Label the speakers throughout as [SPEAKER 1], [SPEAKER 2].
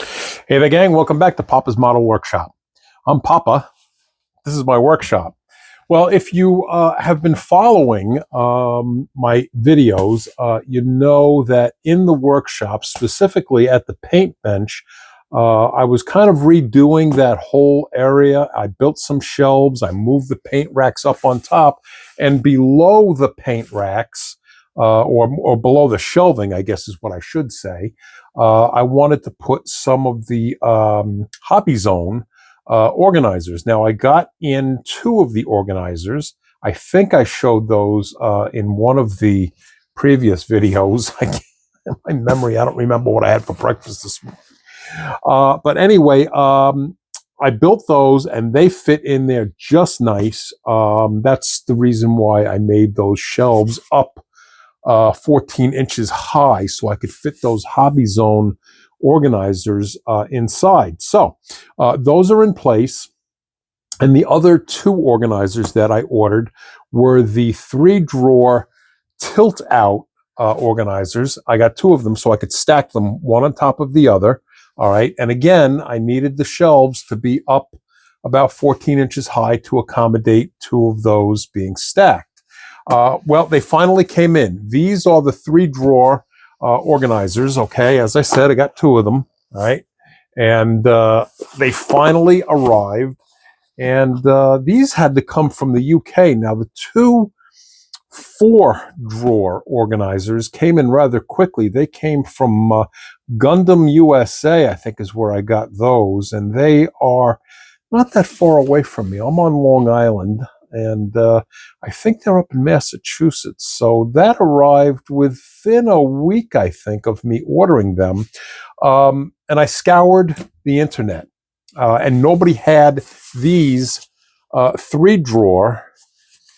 [SPEAKER 1] Hey there, gang. Welcome back to Papa's Model Workshop. I'm Papa. This is my workshop. Well, if you have been following my videos, you know that in the workshop, specifically at the paint bench, I was kind of redoing that whole area. I built some shelves. I moved the paint racks up on top, and below the paint racks, or below the shelving, I guess is what I should say, I wanted to put some of the Hobby Zone organizers. Now, I got in two of the organizers. I think I showed those in one of the previous videos. In my memory, I don't remember what I had for breakfast this morning. But anyway, I built those and they fit in there just nice. That's the reason why I made those shelves up 14 inches high so I could fit those Hobby Zone organizers inside. So those are in place. And the other two organizers that I ordered were the 3-drawer tilt-out organizers. I got two of them so I could stack them one on top of the other. All right. And again, I needed the shelves to be up about 14 inches high to accommodate two of those being stacked. Well, they finally came in. These are the 3-drawer organizers. Okay, as I said, I got two of them. All right, and they finally arrived. And these had to come from the UK. Now, the two 4-drawer organizers came in rather quickly. They came from Gundam USA, I think is where I got those, and they are not that far away from me. I'm on Long Island. And I think they're up in Massachusetts. So that arrived within a week, I think, of me ordering them. And I scoured the internet. And nobody had these 3-drawer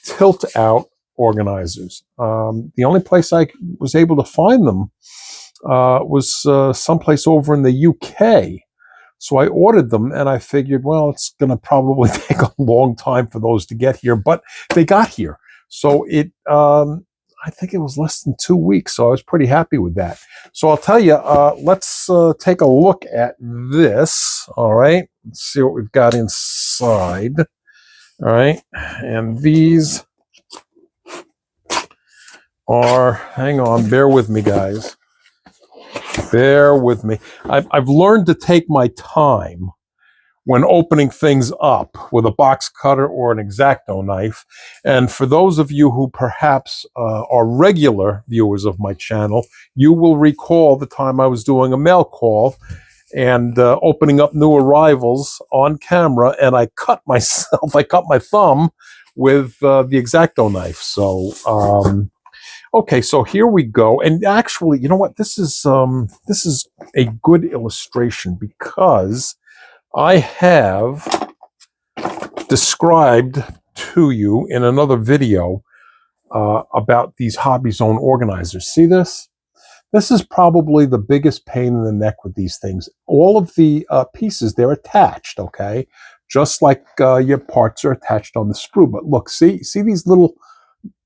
[SPEAKER 1] tilt-out organizers. The only place I was able to find them was someplace over in the UK. So I ordered them and I figured, well, it's going to probably take a long time for those to get here, but they got here. So I think it was less than 2 weeks. So I was pretty happy with that. So I'll tell you, let's take a look at this. All right. Let's see what we've got inside. All right. And these are, hang on, bear with me, guys. Bear with me. I've learned to take my time when opening things up with a box cutter or an X-Acto knife. And for those of you who perhaps are regular viewers of my channel, you will recall the time I was doing a mail call and opening up new arrivals on camera, and I cut myself, I cut my thumb with the X-Acto knife. So, okay, so here we go. And actually, you know what? This is a good illustration because I have described to you in another video about these Hobby Zone organizers. See this? This is probably the biggest pain in the neck with these things. All of the pieces, they're attached, okay? Just like your parts are attached on the sprue. But look, see these little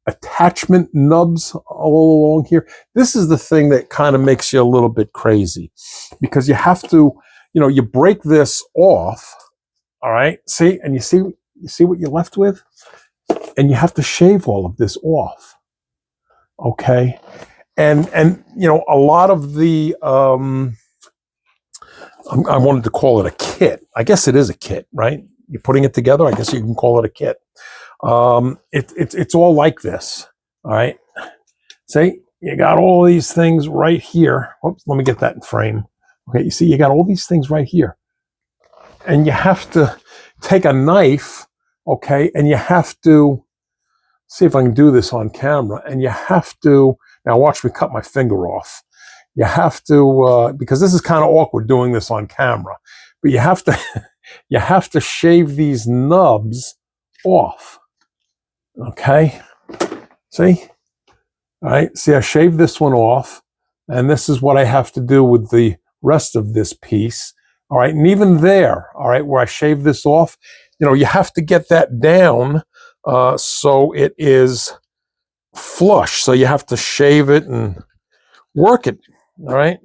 [SPEAKER 1] attachment nubs all along here. This is the thing that kind of makes you a little bit crazy because you have to, you break this off. All right. See, and you see what you're left with, and you have to shave all of this off. Okay. And a lot of the, I wanted to call it a kit. I guess it is a kit, right? You're putting it together. I guess you can call it a kit. It's all like this. All right. See, you got all these things right here. Oops, let me get that in frame. Okay. You see, you got all these things right here, and you have to take a knife. Okay. And you have to see if I can do this on camera, and you have to, now watch me cut my finger off. You have to, because this is kind of awkward doing this on camera, but you have to, you have to shave these nubs off. Okay, see? All right, see, I shaved this one off, and this is what I have to do with the rest of this piece. All right, and even there, all right, where I shaved this off, you have to get that down so it is flush. So you have to shave it and work it, all right?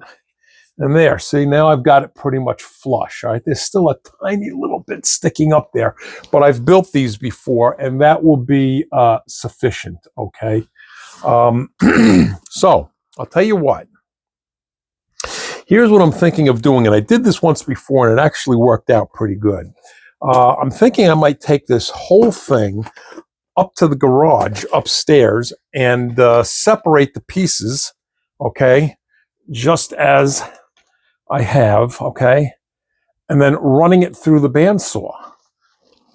[SPEAKER 1] And there, see, now I've got it pretty much flush. All right, there's still a tiny little bit sticking up there, but I've built these before, and that will be sufficient, okay? So I'll tell you what. Here's what I'm thinking of doing, and I did this once before, and it actually worked out pretty good. I'm thinking I might take this whole thing up to the garage upstairs and separate the pieces, okay, just as I have, okay, and then running it through the bandsaw.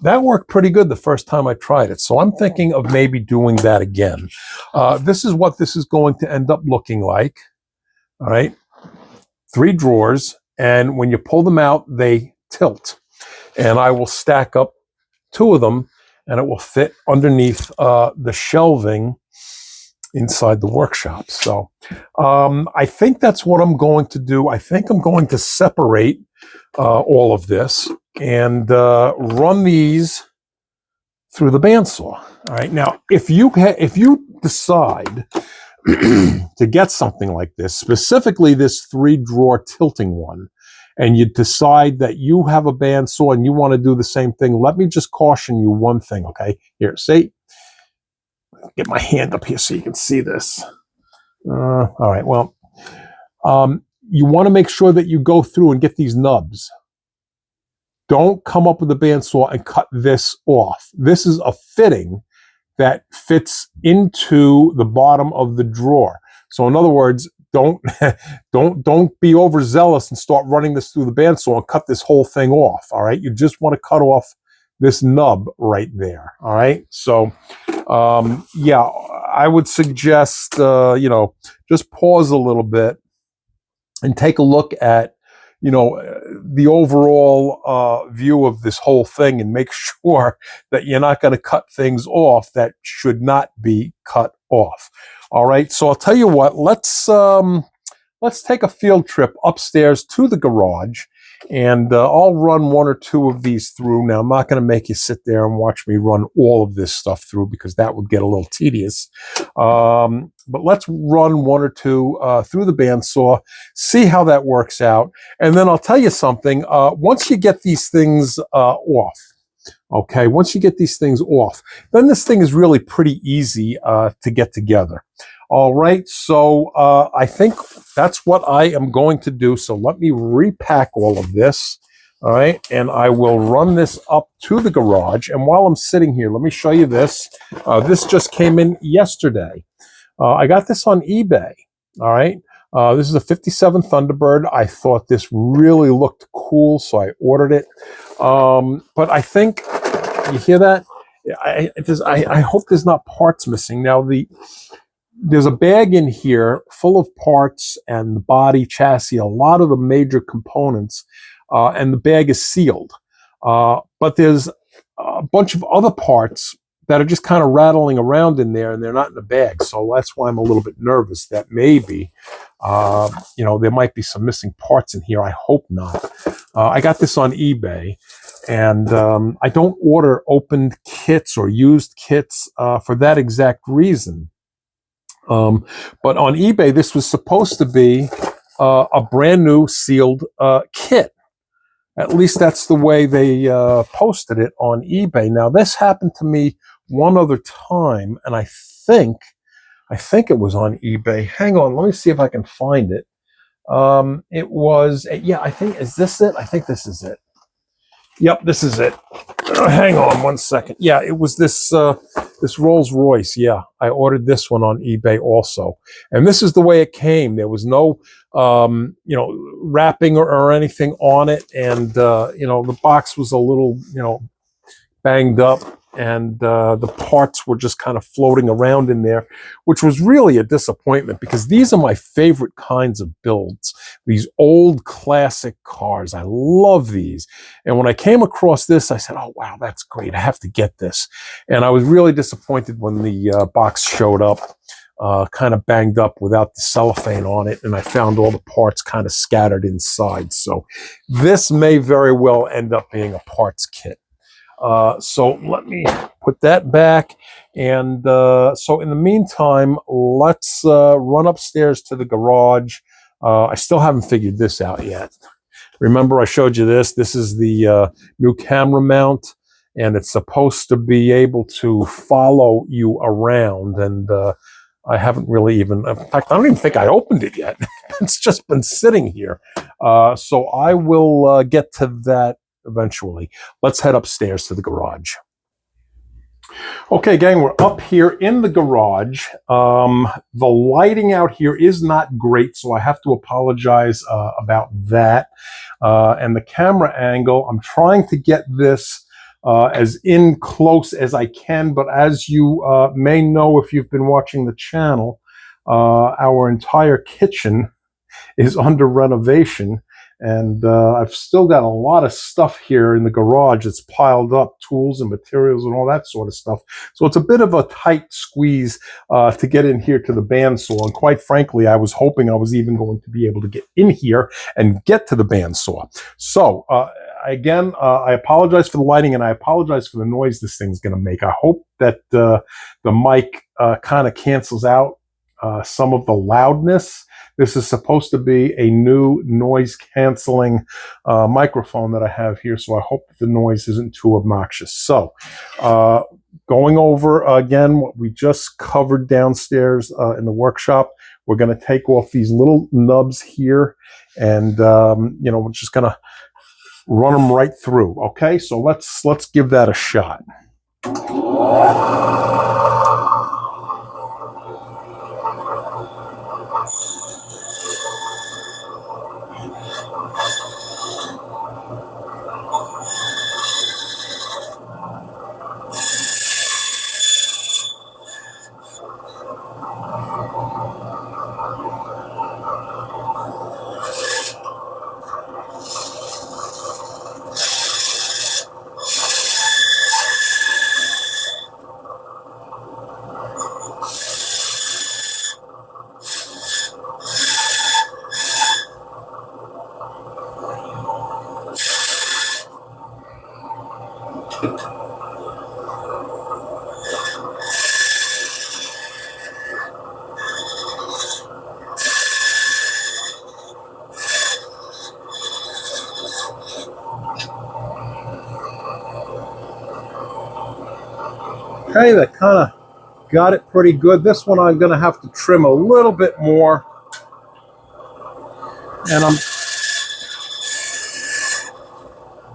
[SPEAKER 1] That worked pretty good the first time I tried it, so I'm thinking of maybe doing that again. This is what this is going to end up looking like, all right? 3 drawers, and when you pull them out, they tilt. And I will stack up 2 of them, and it will fit underneath the shelving inside the workshop. So I think that's what I'm going to do. I think I'm going to separate all of this and run these through the bandsaw. All right. Now, if you decide to get something like this, specifically this 3-drawer tilting one, and you decide that you have a bandsaw and you want to do the same thing, let me just caution you one thing, okay? Here, see? Get my hand up here so you can see this. All right, well, you want to make sure that you go through and get these nubs. Don't come up with a bandsaw and cut this off. This is a fitting that fits into the bottom of the drawer. So in other words, don't be overzealous and start running this through the bandsaw and cut this whole thing off. All right, you just want to cut off this nub right there. All right, so yeah, I would suggest just pause a little bit and take a look at the overall view of this whole thing, and make sure that you're not going to cut things off that should not be cut off. All right, so I'll tell you what, let's take a field trip upstairs to the garage, and I'll run 1 or 2 of these through. Now, I'm not going to make you sit there and watch me run all of this stuff through, because that would get a little tedious. But let's run 1 or 2 through the bandsaw, see how that works out. And then I'll tell you something, once you get these things off, okay, once you get these things off, then this thing is really pretty easy to get together. All right, so I think that's what I am going to do. So let me repack all of this, all right, and I will run this up to the garage. And while I'm sitting here, let me show you this. This just came in yesterday. I got this on eBay, all right. This is a 57 Thunderbird. I thought this really looked cool, so I ordered it. But I think, you hear that? I hope there's not parts missing. Now, there's a bag in here full of parts and the body, chassis, a lot of the major components, and the bag is sealed. But there's a bunch of other parts that are just kind of rattling around in there, and they're not in the bag. So that's why I'm a little bit nervous that maybe, there might be some missing parts in here. I hope not. I got this on eBay, and I don't order opened kits or used kits for that exact reason. But on eBay, this was supposed to be a brand new sealed kit. At least that's the way they posted it on eBay. Now, this happened to me one other time, and I think it was on eBay. Hang on, let me see if I can find it. It was, yeah, is this it? I think this is it. Yep, this is it. Hang on one second. Yeah, it was this Rolls Royce. Yeah, I ordered this one on eBay also, and this is the way it came. There was no, wrapping or anything on it, and the box was a little, banged up, and the parts were just kind of floating around in there, which was really a disappointment, because these are my favorite kinds of builds. These old classic cars, I love these. And when I came across this, I said, oh wow, that's great, I have to get this. And I was really disappointed when the box showed up kind of banged up without the cellophane on it, and I found all the parts kind of scattered inside. So this may very well end up being a parts kit. So let me put that back. And so in the meantime, let's run upstairs to the garage, I still haven't figured this out yet. Remember I showed you this? This is the new camera mount, and it's supposed to be able to follow you around. And I haven't really even, in fact, I don't even think I opened it yet. It's just been sitting here. So I will get to that eventually. Let's head upstairs to the garage. Okay, gang, we're up here in the garage. The lighting out here is not great, so I have to apologize about that. And the camera angle, I'm trying to get this as in close as I can, but as you may know if you've been watching the channel, our entire kitchen is under renovation. And I've still got a lot of stuff here in the garage that's piled up, tools and materials and all that sort of stuff. So it's a bit of a tight squeeze to get in here to the bandsaw. And quite frankly, I was hoping I was even going to be able to get in here and get to the bandsaw. So again, I apologize for the lighting and I apologize for the noise this thing's going to make. I hope that the mic kind of cancels out some of the loudness. This is supposed to be a new noise canceling microphone that I have here, so I hope the noise isn't too obnoxious. So going over again what we just covered downstairs in the workshop, we're going to take off these little nubs here, and you know, we're just going to run them right through. Okay, so let's give that a shot. Okay, that kind of got it pretty good. This one I'm going to have to trim a little bit more. And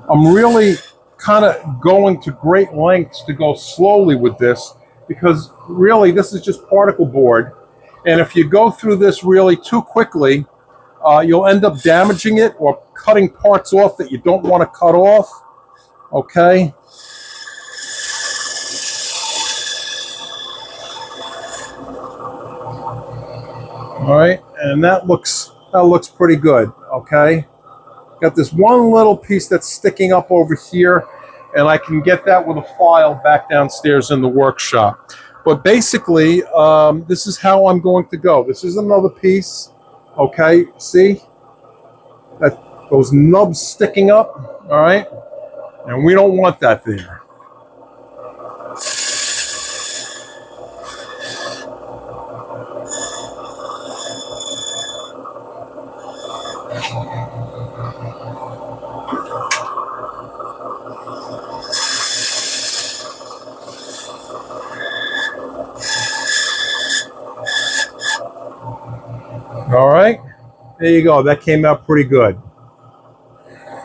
[SPEAKER 1] I'm really kind of going to great lengths to go slowly with this, because really this is just particle board. And if you go through this really too quickly, you'll end up damaging it or cutting parts off that you don't want to cut off. Okay. All right, and that looks pretty good. Okay, got this one little piece that's sticking up over here, and I can get that with a file back downstairs in the workshop. But basically, this is how I'm going to go. This is another piece. Okay, see that those nubs sticking up. All right, and we don't want that there. All right, there you go. That came out pretty good.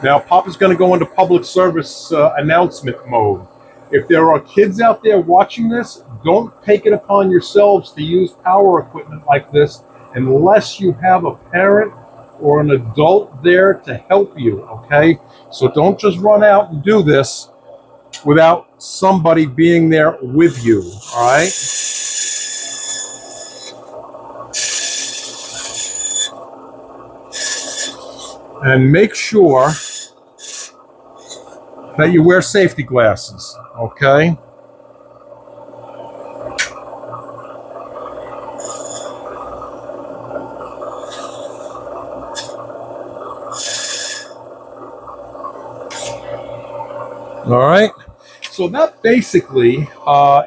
[SPEAKER 1] Now, Papa's going to go into public service announcement mode. If there are kids out there watching this, don't take it upon yourselves to use power equipment like this unless you have a parent or an adult there to help you, okay? So don't just run out and do this without somebody being there with you, all right? And make sure that you wear safety glasses, okay? All right, so that basically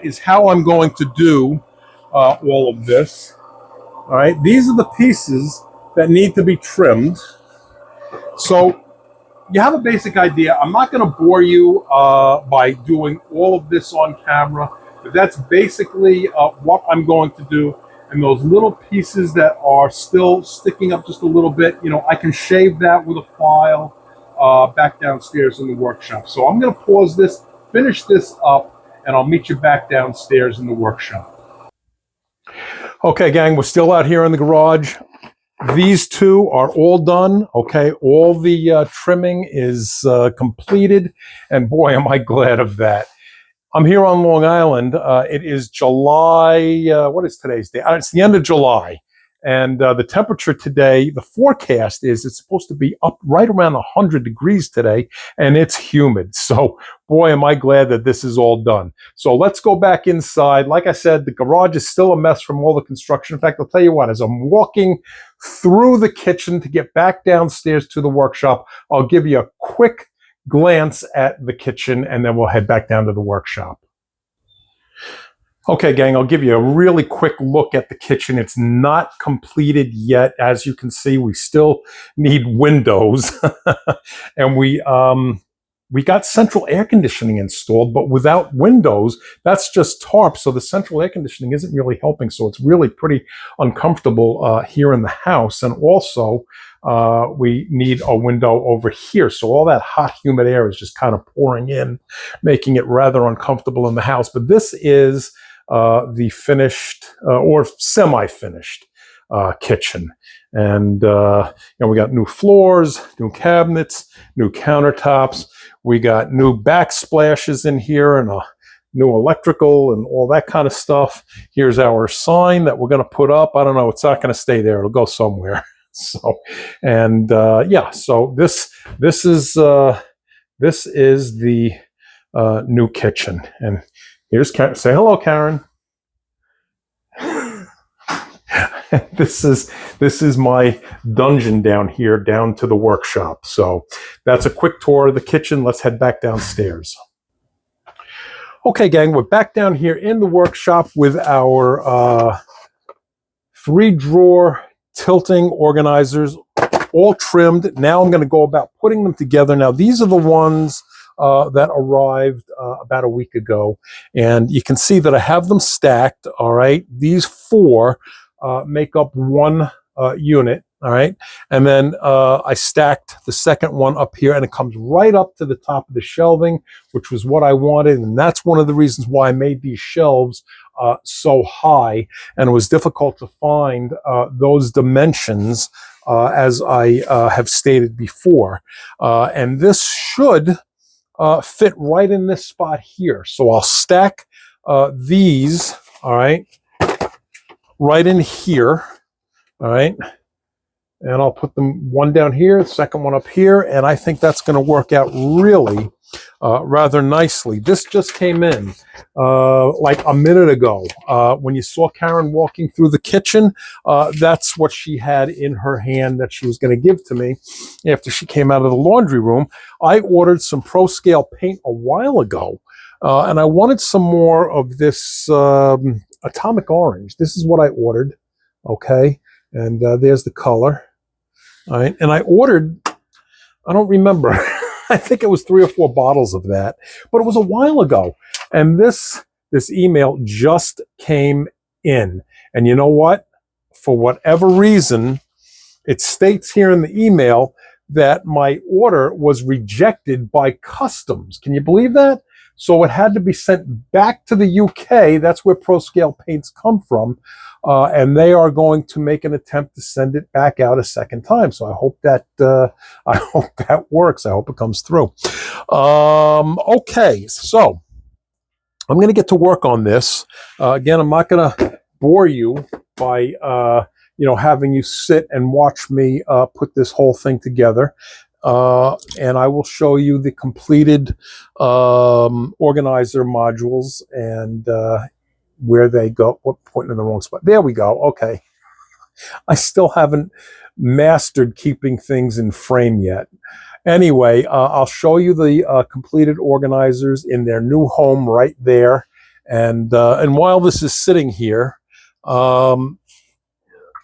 [SPEAKER 1] is how I'm going to do all of this. All right, these are the pieces that need to be trimmed. So you have a basic idea. I'm not going to bore you by doing all of this on camera, but that's basically what I'm going to do. And those little pieces that are still sticking up just a little bit, you know, I can shave that with a file back downstairs in the workshop. So I'm going to pause this, finish this up, and I'll meet you back downstairs in the workshop. Okay, gang, we're still out here in the garage. These two are all done. Okay, all the trimming is completed, and boy, am I glad of that. I'm here on Long Island. It is July, what is today's date? It's the end of July. And the temperature today, the forecast is it's supposed to be up right around 100 degrees today, and it's humid. So, boy, am I glad that this is all done. So let's go back inside. Like I said, the garage is still a mess from all the construction. In fact, I'll tell you what, as I'm walking through the kitchen to get back downstairs to the workshop, I'll give you a quick glance at the kitchen, and then we'll head back down to the workshop. Okay, gang, I'll give you a really quick look at the kitchen. It's not completed yet. As you can see, we still need windows. And we got central air conditioning installed, but without windows, that's just tarp. So the central air conditioning isn't really helping. So it's really pretty uncomfortable here in the house. And also, we need a window over here. So all that hot, humid air is just kind of pouring in, making it rather uncomfortable in the house. But this is the finished or semi-finished kitchen. And we got new floors, new cabinets, new countertops. We got new backsplashes in here and a new electrical and all that kind of stuff. Here's our sign that we're going to put up. I don't know. It's not going to stay there. It'll go somewhere. So, and yeah, so this is the new kitchen. And here's Karen. Say hello, Karen. This is my dungeon down here, down to the workshop. So that's a quick tour of the kitchen. Let's head back downstairs. Okay, gang, we're back down here in the workshop with our 3-drawer tilting organizers, all trimmed. Now I'm going to go about putting them together. Now these are the ones that arrived about a week ago, and you can see that I have them stacked. All right, these 4 make up one unit. All right, and then I stacked the second one up here, and it comes right up to the top of the shelving, which was what I wanted, and that's one of the reasons why I made these shelves so high, and it was difficult to find those dimensions as I have stated before, and this should fit right in this spot here. So I'll stack these, all right, right in here, all right, and I'll put them one down here, the second one up here, and I think that's going to work out really rather nicely. This just came in like a minute ago. When you saw Karen walking through the kitchen, that's what she had in her hand that she was going to give to me after she came out of the laundry room. I ordered some Pro Scale paint a while ago, and I wanted some more of this atomic orange. This is what I ordered, okay? And there's the color. All right, and I ordered, I don't remember, I think it was 3 or 4 bottles of that, but it was a while ago. And this email just came in. And you know what? For whatever reason, it states here in the email that my order was rejected by customs. Can you believe that? So it had to be sent back to the UK. That's where Pro Scale paints come from. And they are going to make an attempt to send it back out a second time. So I hope that works. I hope it comes through. Okay, so I'm going to get to work on this. Again, I'm not going to bore you by having you sit and watch me put this whole thing together. And I will show you the completed organizer modules and where they go. What, pointing in the wrong spot? There we go. Okay. I still haven't mastered keeping things in frame yet. Anyway, I'll show you the completed organizers in their new home right there. And while this is sitting here,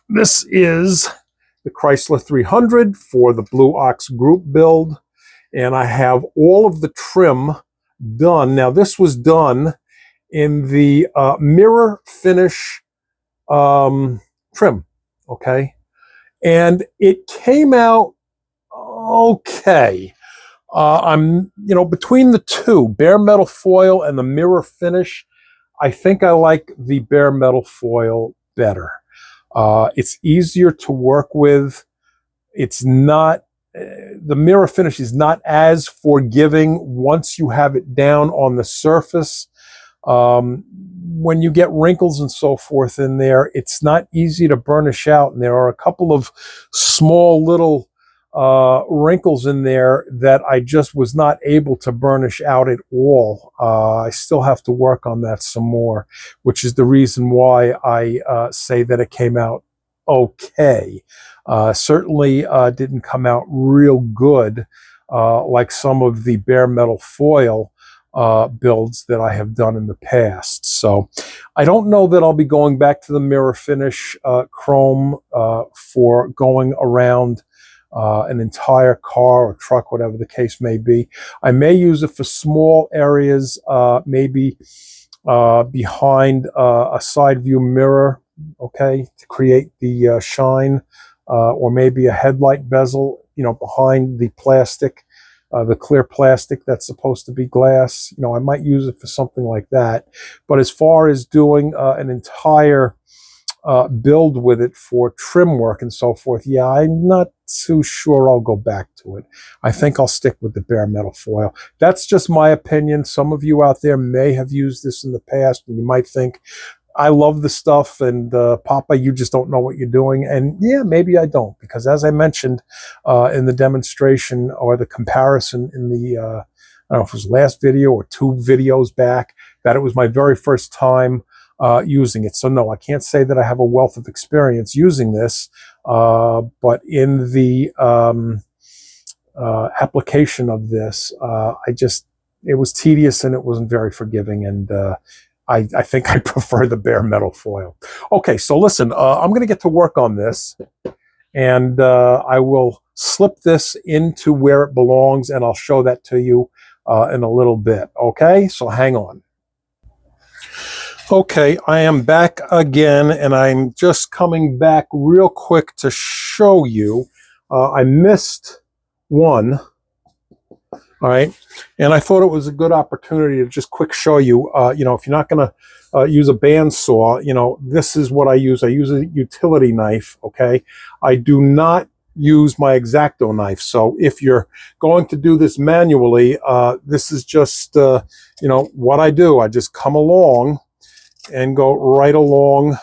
[SPEAKER 1] this is the Chrysler 300 for the Blue Ox Group build, and I have all of the trim done. Now, this was done in the mirror finish trim, okay? And it came out okay. Between the two, bare metal foil and the mirror finish, I think I like the bare metal foil better. It's easier to work with. It's not, the mirror finish is not as forgiving once you have it down on the surface. When you get wrinkles and so forth in there, it's not easy to burnish out. And there are a couple of small little wrinkles in there that I just was not able to burnish out at all. I still have to work on that some more, which is the reason why I say that it came out okay. Certainly didn't come out real good like some of the bare metal foil builds that I have done in the past. So I don't know that I'll be going back to the mirror finish chrome for going around an entire car or truck, whatever the case may be. I may use it for small areas, maybe behind a side view mirror, okay, to create the shine, or maybe a headlight bezel, behind the plastic, the clear plastic that's supposed to be glass. I might use it for something like that. But as far as doing an entire build with it for trim work and so forth, yeah, I'm not too sure I'll go back to it. I think I'll stick with the bare metal foil. That's just my opinion. Some of you out there may have used this in the past, and you might think, I love the stuff, and Papa, you just don't know what you're doing. And yeah, maybe I don't, because as I mentioned in the demonstration or the comparison in the, I don't know if it was last video or 2 videos back, that it was my very first time using it. So no, I can't say that I have a wealth of experience using this, but in the application of this, it was tedious and it wasn't very forgiving, and I think I prefer the bare metal foil. Okay, so listen, I'm going to get to work on this, and I will slip this into where it belongs, and I'll show that to you in a little bit. Okay, so hang on. Okay, I am back again, and I'm just coming back real quick to show you. I missed one. All right, and I thought it was a good opportunity to just quick show you, if you're not going to use a bandsaw, this is what I use. I use a utility knife, okay? I do not use my X-Acto knife. So if you're going to do this manually, this is just, what I do. I just come along and go right along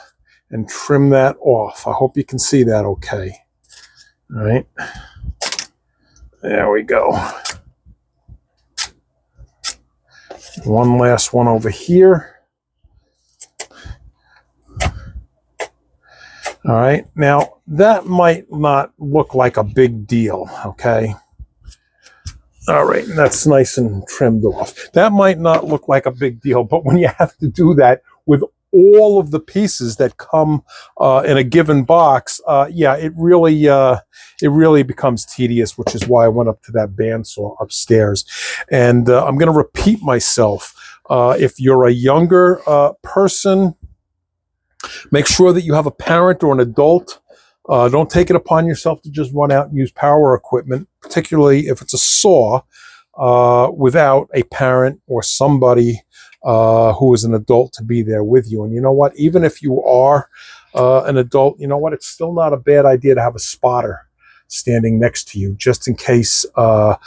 [SPEAKER 1] and trim that off. I hope you can see that okay. All right, there we go. One last one over here. All right, now that might not look like a big deal, okay? All right, that's nice and trimmed off. That might not look like a big deal, but when you have to do that with all of the pieces that come in a given box, yeah, it really becomes tedious, which is why I went up to that bandsaw upstairs. And I'm going to repeat myself. If you're a younger person, make sure that you have a parent or an adult. Don't take it upon yourself to just run out and use power equipment, particularly if it's a saw, without a parent or somebody who is an adult to be there with you. And you know what? Even if you are an adult, you know what? It's still not a bad idea to have a spotter standing next to you, just in case, there,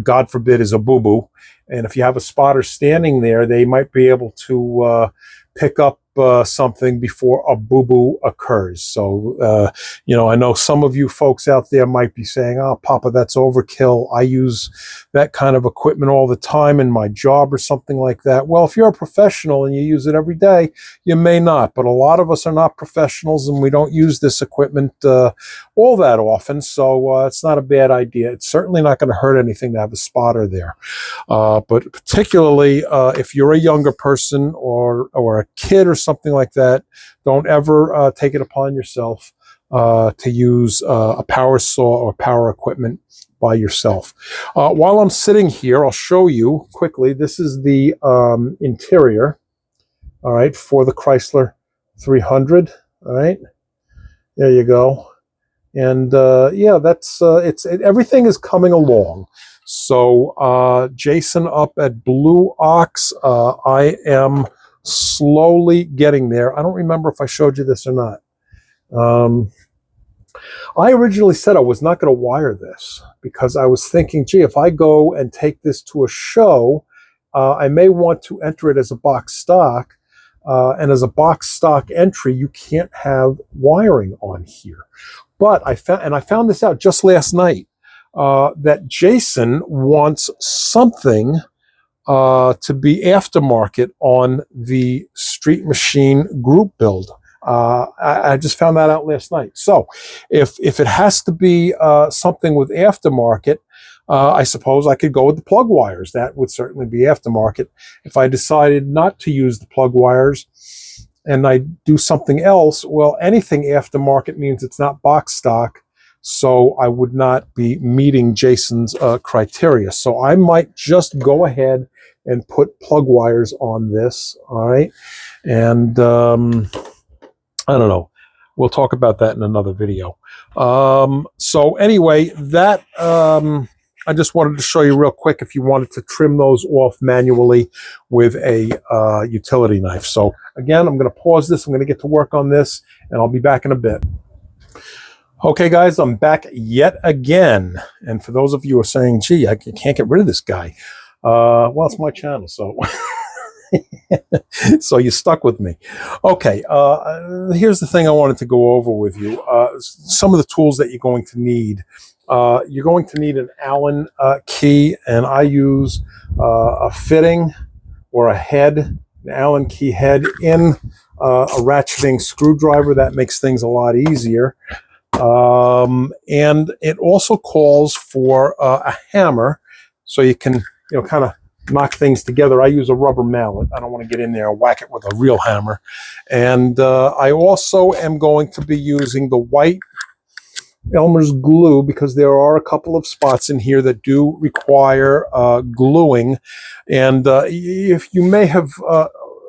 [SPEAKER 1] God forbid, is a boo-boo. And if you have a spotter standing there, they might be able to pick up something before a boo-boo occurs. So, I know some of you folks out there might be saying, oh, Papa, that's overkill. I use that kind of equipment all the time in my job or something like that. Well, if you're a professional and you use it every day, you may not. But a lot of us are not professionals, and we don't use this equipment all that often. So it's not a bad idea. It's certainly not going to hurt anything to have a spotter there. But particularly if you're a younger person or a kid or something like that, don't ever take it upon yourself to use a power saw or power equipment by yourself. While I'm sitting here, I'll show you quickly. This is the interior, all right, for the Chrysler 300. All right, there you go. And yeah, that's everything is coming along. So Jason up at Blue Ox, I am slowly getting there. I don't remember if I showed you this or not. I originally said I was not going to wire this because I was thinking, gee, if I go and take this to a show, I may want to enter it as a box stock. And as a box stock entry, you can't have wiring on here. But I found this out just last night, that Jason wants something to be aftermarket on the Street Machine group build. I just found that out last night. So if it has to be something with aftermarket, I suppose I could go with the plug wires. That would certainly be aftermarket. If I decided not to use the plug wires and I do something else, well, anything aftermarket means it's not box stock, so I would not be meeting Jason's criteria. So I might just go ahead and put plug wires on this, all right? And I don't know. We'll talk about that in another video. So anyway, that I just wanted to show you real quick if you wanted to trim those off manually with a utility knife. So again, I'm going to pause this. I'm going to get to work on this, and I'll be back in a bit. Okay, guys, I'm back yet again. And for those of you who are saying, gee, I can't get rid of this guy. Well, it's my channel, so... So you stuck with me. Okay, here's the thing I wanted to go over with you. Some of the tools that you're going to need. You're going to need an Allen key, and I use a fitting or a head, an Allen key head in a ratcheting screwdriver. That makes things a lot easier. And it also calls for a hammer, so you can, kind of knock things together. I use a rubber mallet. I don't want to get in there and whack it with a real hammer. And I also am going to be using the white Elmer's glue because there are a couple of spots in here that do require gluing. And if you may have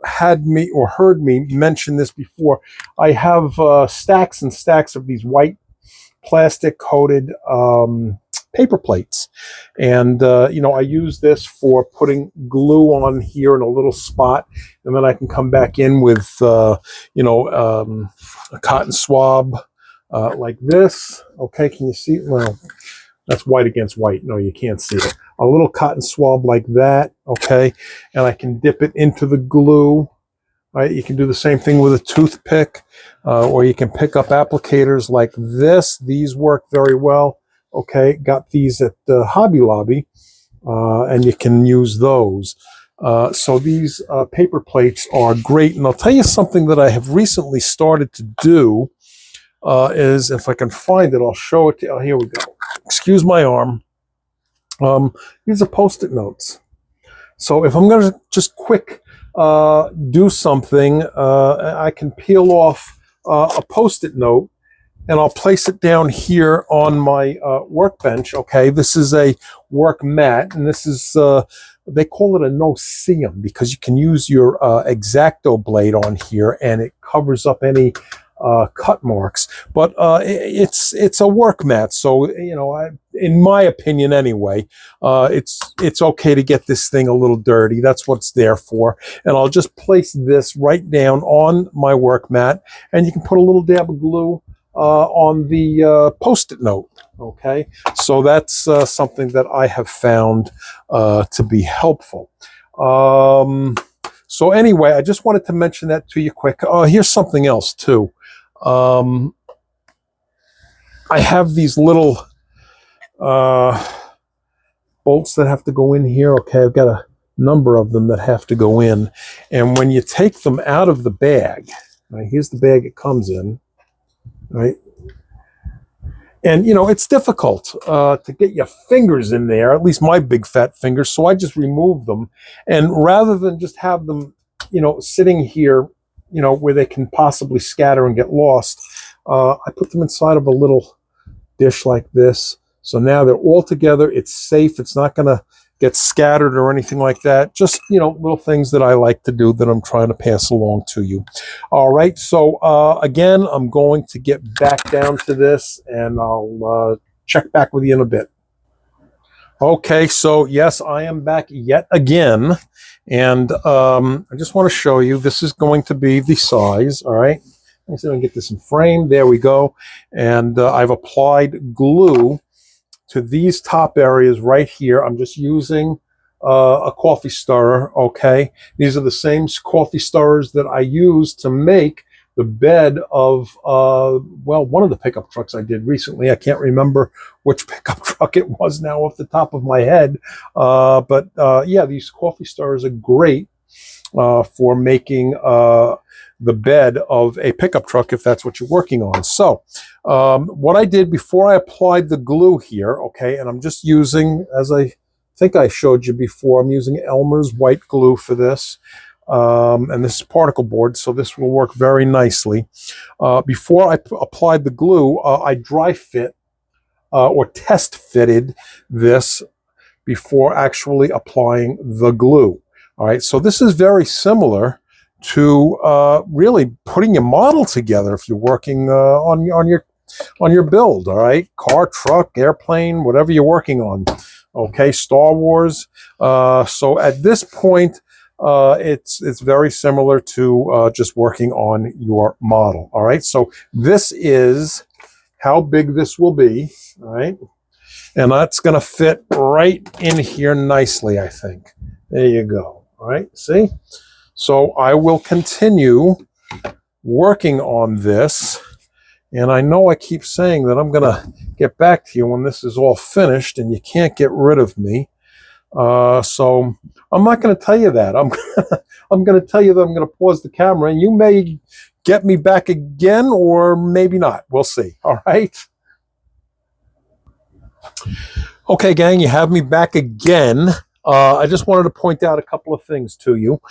[SPEAKER 1] had me or heard me mention this before, I have stacks and stacks of these white plastic coated paper plates, and I use this for putting glue on here in a little spot, and then I can come back in with a cotton swab like this. Okay, can you see? Well, that's white against white. No, you can't see it. A little cotton swab like that. Okay, and I can dip it into the glue. Right, you can do the same thing with a toothpick, or you can pick up applicators like this. These work very well. Okay, got these at Hobby Lobby, and you can use those. So these paper plates are great. And I'll tell you something that I have recently started to do is, if I can find it, I'll show it to you. Oh, here we go. Excuse my arm. These are Post-it notes. So if I'm going to just quick do something, I can peel off a Post-it note, and I'll place it down here on my workbench. Okay, this is a work mat, and this is, they call it a no-seam because you can use your X-Acto blade on here, and it covers up any cut marks. But it's a work mat, so in my opinion anyway, it's okay to get this thing a little dirty. That's what it's there for. And I'll just place this right down on my work mat, and you can put a little dab of glue on the Post-it note. Okay, so that's something that I have found to be helpful. So anyway, I just wanted to mention that to you quick. Here's something else too. I have these little bolts that have to go in here. Okay, I've got a number of them that have to go in. And when you take them out of the bag, right, here's the bag it comes in, right? And, it's difficult to get your fingers in there, at least my big fat fingers, so I just remove them. And rather than just have them, sitting here, where they can possibly scatter and get lost, I put them inside of a little dish like this. So now they're all together. It's safe. It's not going to get scattered or anything like that. Just, little things that I like to do that I'm trying to pass along to you. All right. So again, I'm going to get back down to this, and I'll check back with you in a bit. Okay, so yes, I am back yet again, and I just want to show you, this is going to be the size, all right? Let me see if I can get this in frame. There we go. And I've applied glue to these top areas right here. I'm just using a coffee stirrer, okay? These are the same coffee stirrers that I use to make the bed of, one of the pickup trucks I did recently. I can't remember which pickup truck it was now off the top of my head. But yeah, these coffee stirrers are great for making the bed of a pickup truck if that's what you're working on. So what I did before I applied the glue here, okay, and I'm just using, as I think I showed you before, I'm using Elmer's white glue for this. And this is particle board, so this will work very nicely. Before I applied the glue, I dry fit or test fitted this before actually applying the glue. All right, so this is very similar to really putting your model together if you're working on your build. All right, car, truck, airplane, whatever you're working on. Okay, Star Wars. So at this point, it's very similar to just working on your model. All right, so this is how big this will be. All right, and that's going to fit right in here nicely, I think. There you go. All right, see? So I will continue working on this, and I know I keep saying that I'm going to get back to you when this is all finished, and you can't get rid of me. So I'm not going to tell you that. I'm going to tell you that I'm going to pause the camera, and you may get me back again, or maybe not. We'll see. All right. Okay, gang, you have me back again. I just wanted to point out a couple of things to you.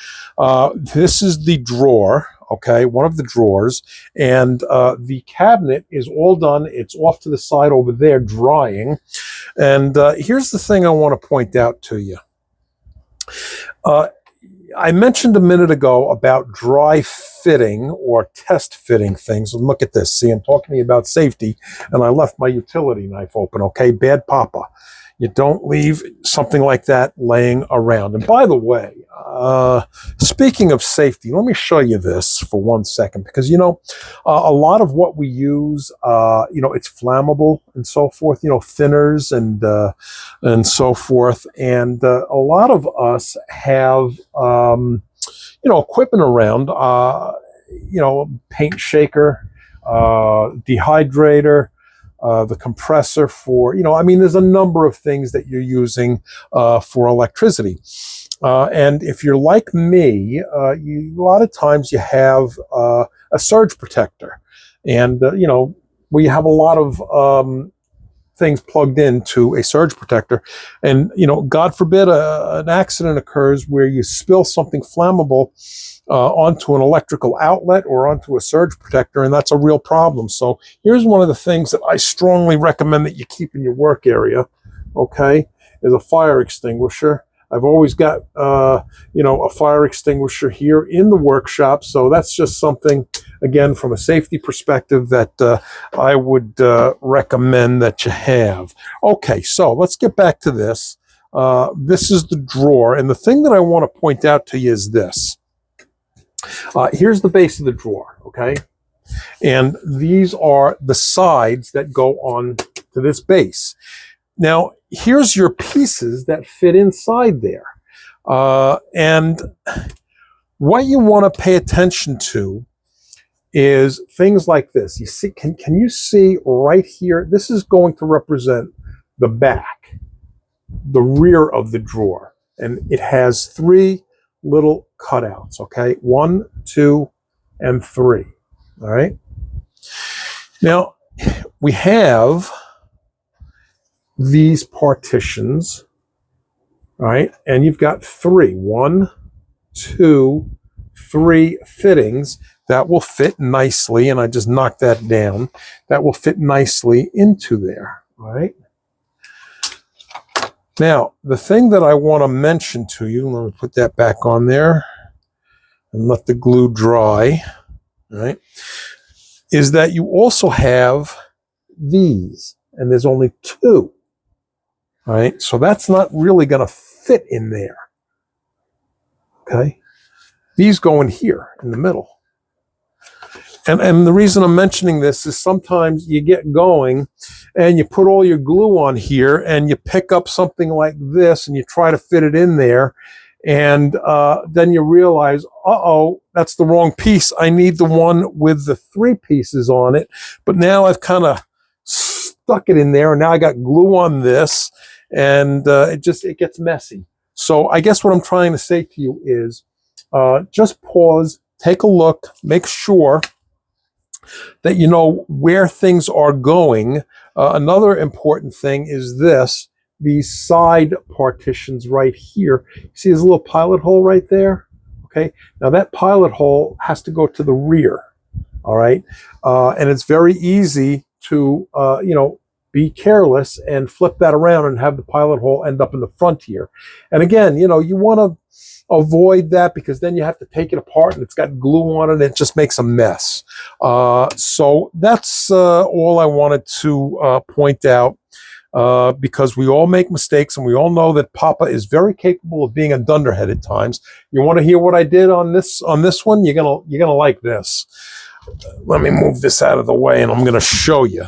[SPEAKER 1] This is the drawer, okay, one of the drawers, and the cabinet is all done. It's off to the side over there drying. And here's the thing I want to point out to you. I mentioned a minute ago about dry fitting or test fitting things. And look at this. See, I'm talking to you about safety, and I left my utility knife open, okay? Bad papa. You don't leave something like that laying around. And by the way, speaking of safety, let me show you this for 1 second, because, a lot of what we use, it's flammable and so forth, thinners and so forth. And a lot of us have, equipment around, paint shaker, dehydrator, the compressor for, there's a number of things that you're using for electricity. And if you're like me, a lot of times you have a surge protector. And, we have a lot of things plugged into a surge protector. And, God forbid an accident occurs where you spill something flammable onto an electrical outlet or onto a surge protector, and that's a real problem. So here's one of the things that I strongly recommend that you keep in your work area, okay, is a fire extinguisher. I've always got, a fire extinguisher here in the workshop, so that's just something, again, from a safety perspective that I would recommend that you have. Okay, so let's get back to this. This is the drawer, and the thing that I want to point out to you is this. Here's the base of the drawer, okay? And these are the sides that go on to this base. Now, here's your pieces that fit inside there. And what you want to pay attention to is things like this. You see, can you see right here? This is going to represent the back, the rear of the drawer. And it has 3 little cutouts, okay? 1, 2, and 3, all right? Now, we have these partitions, all right? And you've got 3, 1, 2, 3 fittings that will fit nicely, and I just knocked that down. That will fit nicely into there, all right? Now, the thing that I want to mention to you, let me put that back on there and let the glue dry, all right, is that you also have these, and there's only two, all right? So that's not really going to fit in there, okay? These go in here in the middle. And the reason I'm mentioning this is sometimes you get going and you put all your glue on here and you pick up something like this and you try to fit it in there, and then you realize, uh-oh, that's the wrong piece. I need the one with the 3 pieces on it. But now I've kind of stuck it in there, and now I got glue on this, and it gets messy. So I guess what I'm trying to say to you is just pause, take a look, make sure that you know where things are going. Another important thing is these side partitions right here. You see this little pilot hole right there? Okay, now that pilot hole has to go to the rear, all right? And it's very easy to, be careless and flip that around and have the pilot hole end up in the front here. And again, you want to avoid that, because then you have to take it apart and it's got glue on it and it just makes a mess. So that's all I wanted to point out, because we all make mistakes, and we all know that Papa is very capable of being a dunderhead at times. You want to hear what I did on this one? You're gonna like this. Let me move this out of the way and I'm going to show you.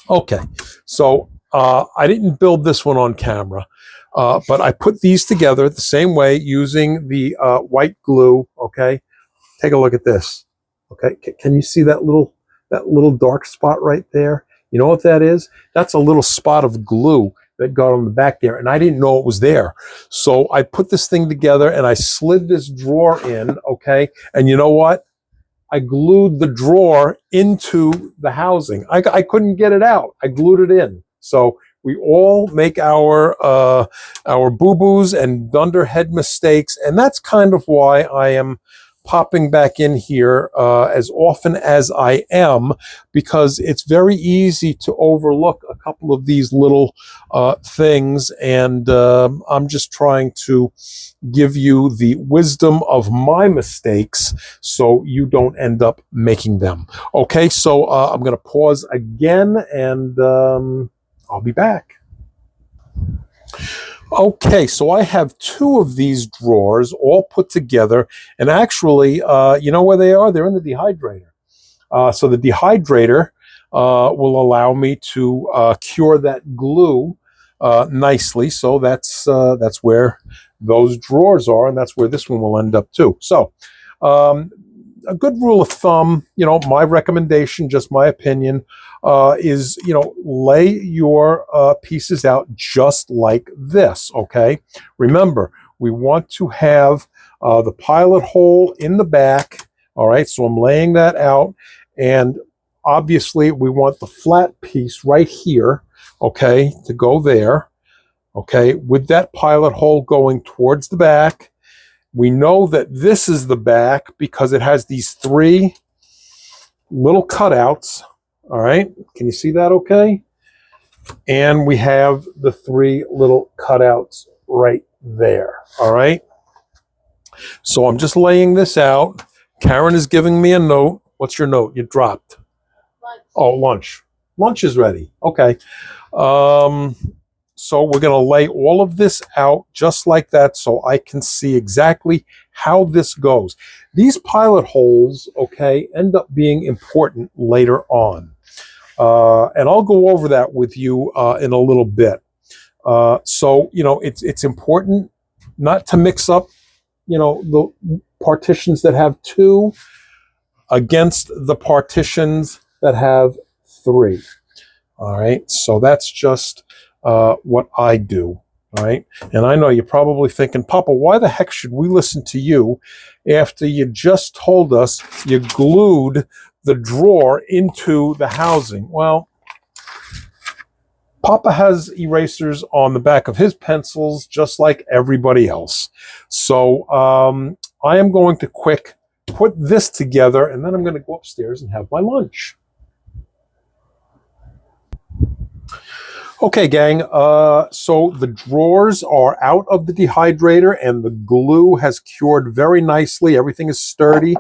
[SPEAKER 1] Okay, so I didn't build this one on camera. But I put these together the same way using the white glue, okay? Take a look at this, okay? Can you see that little dark spot right there? You know what that is? That's a little spot of glue that got on the back there, and I didn't know it was there. So I put this thing together, and I slid this drawer in, okay? And you know what? I glued the drawer into the housing. I couldn't get it out. I glued it in. So we all make our boo-boos and dunderhead mistakes, and that's kind of why I am popping back in here as often as I am, because it's very easy to overlook a couple of these little things, and I'm just trying to give you the wisdom of my mistakes so you don't end up making them. Okay, so I'm going to pause again, and I'll be back. Okay, so I have 2 of these drawers all put together, and actually, you know where they are? They're in the dehydrator. So the dehydrator will allow me to cure that glue nicely. So that's where those drawers are, and that's where this one will end up too. So a good rule of thumb, my recommendation, just my opinion, is, lay your pieces out just like this, okay? Remember, we want to have the pilot hole in the back, all right? So I'm laying that out, and obviously we want the flat piece right here, okay, to go there, okay, with that pilot hole going towards the back. We know that this is the back because it has these 3 little cutouts. All right, can you see that okay? And we have the 3 little cutouts right there. All right, so I'm just laying this out. Karen is giving me a note. What's your note? You dropped.
[SPEAKER 2] Lunch.
[SPEAKER 1] Oh, lunch. Lunch is ready. Okay. So we're going to lay all of this out just like that so I can see exactly how this goes. These pilot holes, okay, end up being important later on. And I'll go over that with you in a little bit. So, it's important not to mix up, the partitions that have 2 against the partitions that have 3. All right, so that's just what I do, all right? And I know you're probably thinking, Papa, why the heck should we listen to you after you just told us you glued the drawer into the housing? Well, Papa has erasers on the back of his pencils just like everybody else. So I am going to quick put this together, and then I'm going to go upstairs and have my lunch. Okay, gang, so the drawers are out of the dehydrator and the glue has cured very nicely. Everything is sturdy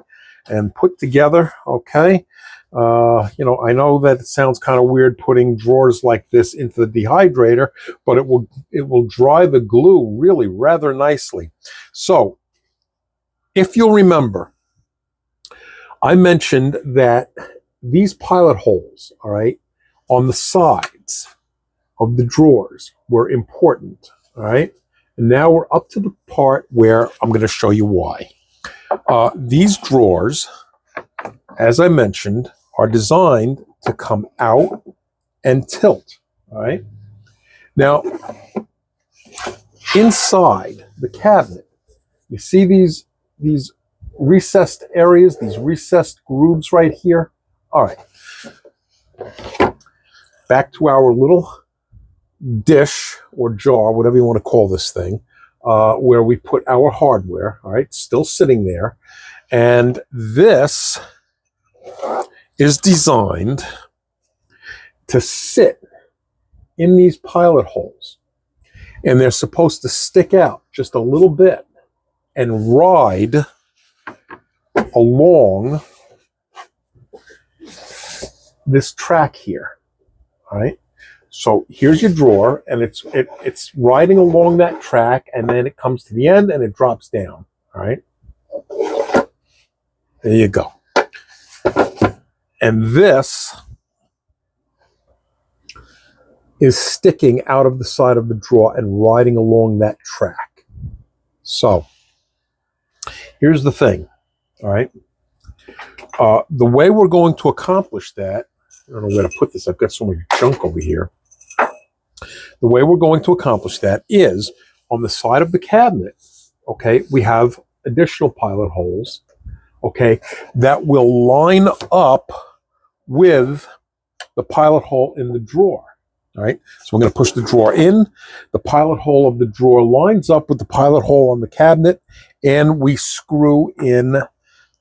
[SPEAKER 1] and put together, okay? You know, I know that it sounds kind of weird putting drawers like this into the dehydrator, but it will dry the glue really rather nicely. So, if you'll remember, I mentioned that these pilot holes, all right, on the sides of the drawers were important, all right? And now we're up to the part where I'm going to show you why. These drawers, as I mentioned, are designed to come out and tilt, all right? Now, inside the cabinet, you see these recessed areas, these recessed grooves right here? All right. Back to our little dish or jar, whatever you want to call this thing, where we put our hardware, all right, still sitting there. And this is designed to sit in these pilot holes. And they're supposed to stick out just a little bit and ride along this track here, all right? So here's your drawer, and it's riding along that track, and then it comes to the end and it drops down. All right, there you go. And this is sticking out of the side of the drawer and riding along that track. So here's the thing. All right, the way we're going to accomplish that, I don't know where to put this. I've got so much junk over here. The way we're going to accomplish that is on the side of the cabinet, okay, we have additional pilot holes, okay, that will line up with the pilot hole in the drawer, all right? So we're going to push the drawer in. The pilot hole of the drawer lines up with the pilot hole on the cabinet, and we screw in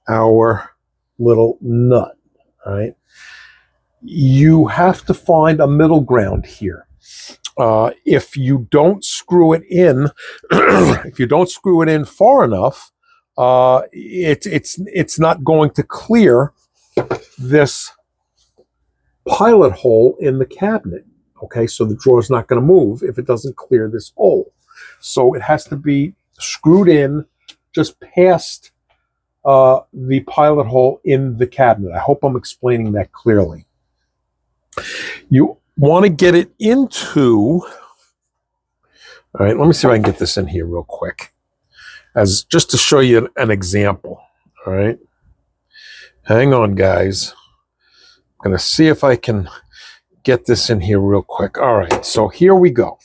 [SPEAKER 1] our little nut, all right? You have to find a middle ground here. If you don't screw it in, if you don't screw it in far enough, it's not going to clear this pilot hole in the cabinet. Okay, so the drawer is not going to move if it doesn't clear this hole. So it has to be screwed in just past the pilot hole in the cabinet. I hope I'm explaining that clearly. You want to get it into, all right, let me see if I can get this in here real quick, as just to show you an example, all right? Hang on, guys. I'm going to see if I can get this in here real quick. All right, so here we go.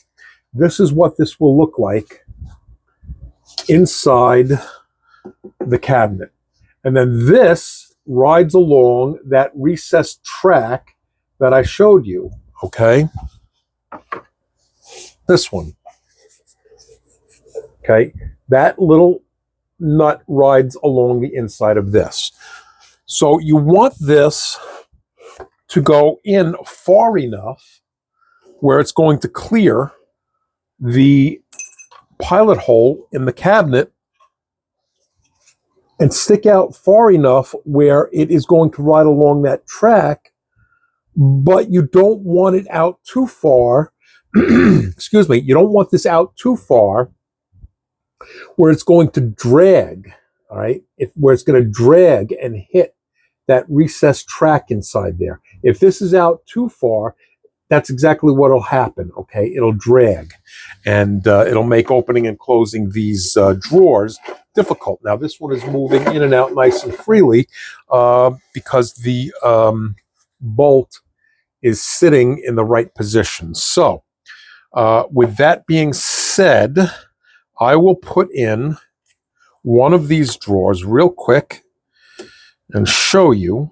[SPEAKER 1] This is what this will look like inside the cabinet. And then this rides along that recessed track that I showed you. Okay, this one. Okay, that little nut rides along the inside of this. So you want this to go in far enough where it's going to clear the pilot hole in the cabinet and stick out far enough where it is going to ride along that track, but you don't want it out too far. Excuse me, you don't want this out too far where it's going to drag, all right? Where it's going to drag and hit that recessed track inside there. If this is out too far, that's exactly what will happen, okay? It'll drag, and it'll make opening and closing these drawers difficult. Now, this one is moving in and out nice and freely because the bolt is sitting in the right position. So, with that being said, I will put in one of these drawers real quick and show you.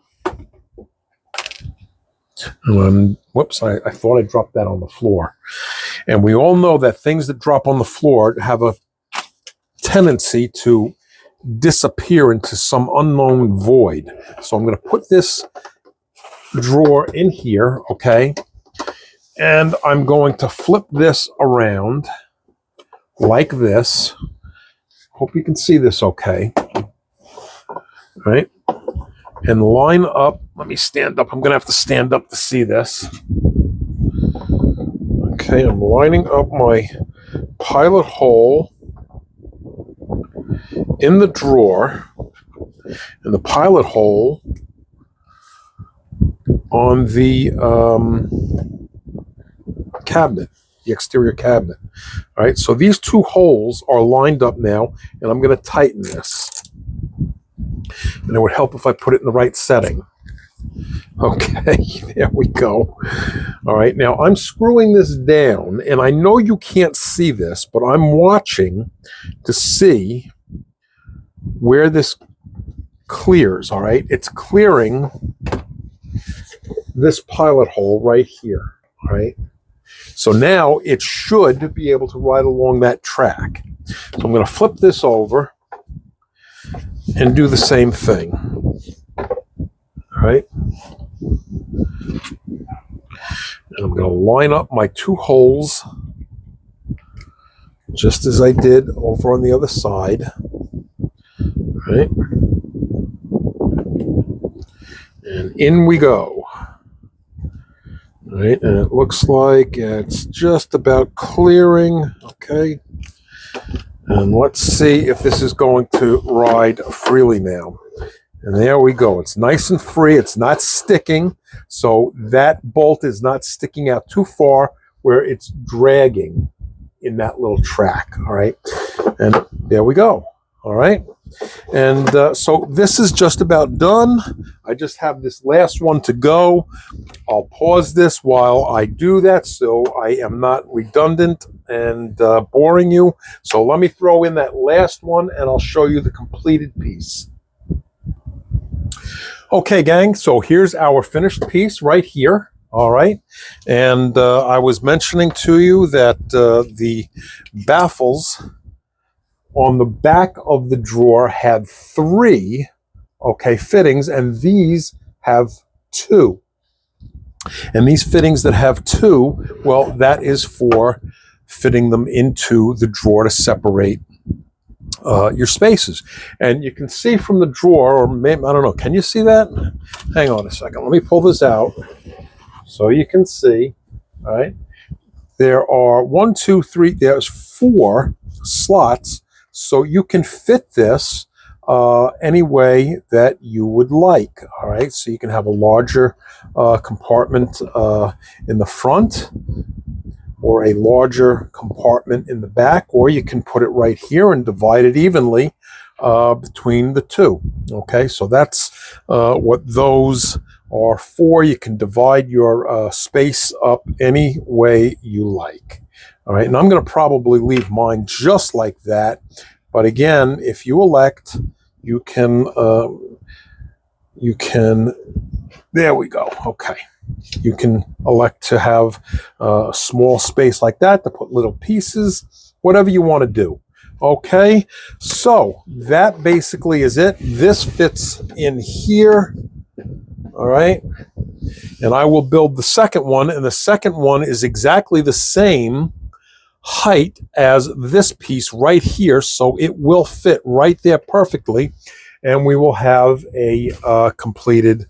[SPEAKER 1] Whoops, I thought I dropped that on the floor. And we all know that things that drop on the floor have a tendency to disappear into some unknown void. So I'm going to put this drawer in here, okay? And I'm going to flip this around like this. Hope you can see this okay. All right? And line up. Let me stand up. I'm going to have to stand up to see this. Okay, I'm lining up my pilot hole in the drawer and the pilot hole on the cabinet, the exterior cabinet. All right, so these two holes are lined up now, and I'm going to tighten this. And it would help if I put it in the right setting. Okay, there we go. All right, now I'm screwing this down, and I know you can't see this, but I'm watching to see where this clears, all right? It's clearing this pilot hole right here, all right? So now it should be able to ride along that track. So I'm going to flip this over and do the same thing, all right? And I'm going to line up my two holes just as I did over on the other side. Right? And in we go. Right? And it looks like it's just about clearing. Okay. And let's see if this is going to ride freely now. And there we go. It's nice and free. It's not sticking. So that bolt is not sticking out too far where it's dragging in that little track. All right. And there we go. All right. And so this is just about done. I just have this last one to go. I'll pause this while I do that so I am not redundant and boring you. So let me throw in that last one and I'll show you the completed piece. Okay, gang, so here's our finished piece right here. All right. And I was mentioning to you that the baffles on the back of the drawer had 3, okay, fittings, and these have 2. And these fittings that have 2, well, that is for fitting them into the drawer to separate your spaces. And you can see from the drawer, or maybe, I don't know, can you see that? Hang on a second. Let me pull this out so you can see. All right. There are 1, 2, 3, there's 4 slots. So you can fit this any way that you would like, all right? So you can have a larger compartment in the front or a larger compartment in the back, or you can put it right here and divide it evenly between the two, okay? So that's what those are for. You can divide your space up any way you like. All right, and I'm going to probably leave mine just like that. But again, if you elect, you can, there we go. Okay. You can elect to have a small space like that to put little pieces, whatever you want to do. Okay. So that basically is it. This fits in here. All right. And I will build the second one, and the second one is exactly the same height as this piece right here, so it will fit right there perfectly, and we will have a completed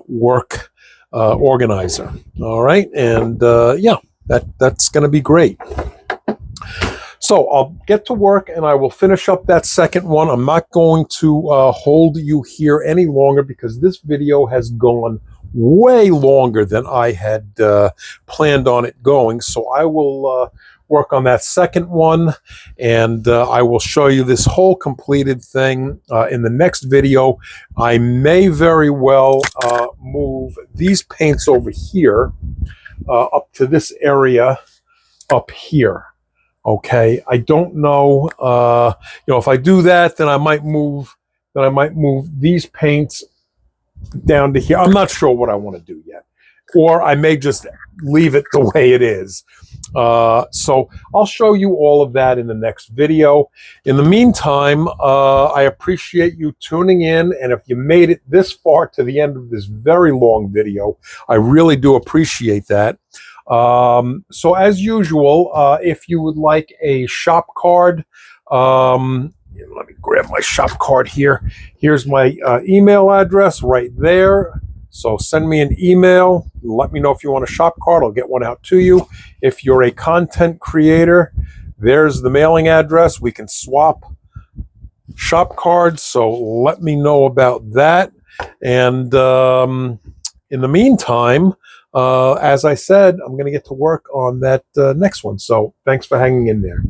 [SPEAKER 1] work organizer. All right, and yeah, that's going to be great. So I'll get to work and I will finish up that second one. I'm not going to hold you here any longer because this video has gone way longer than I had planned on it going. So I will work on that second one, and I will show you this whole completed thing in the next video. I may very well move these paints over here up to this area up here. Okay, I don't know. You know, if I do that, then I might move. Then I might move these paints down to here. I'm not sure what I want to do yet, or I may just leave it the way it is. So I'll show you all of that in the next video. In the meantime, I appreciate you tuning in, and if you made it this far to the end of this very long video, I really do appreciate that. So as usual, if you would like a shop card, let me grab my shop card here. Here's my email address right there. So send me an email. Let me know if you want a shop card. I'll get one out to you. If you're a content creator, there's the mailing address. We can swap shop cards. So let me know about that. And in the meantime, as I said, I'm going to get to work on that next one. So thanks for hanging in there.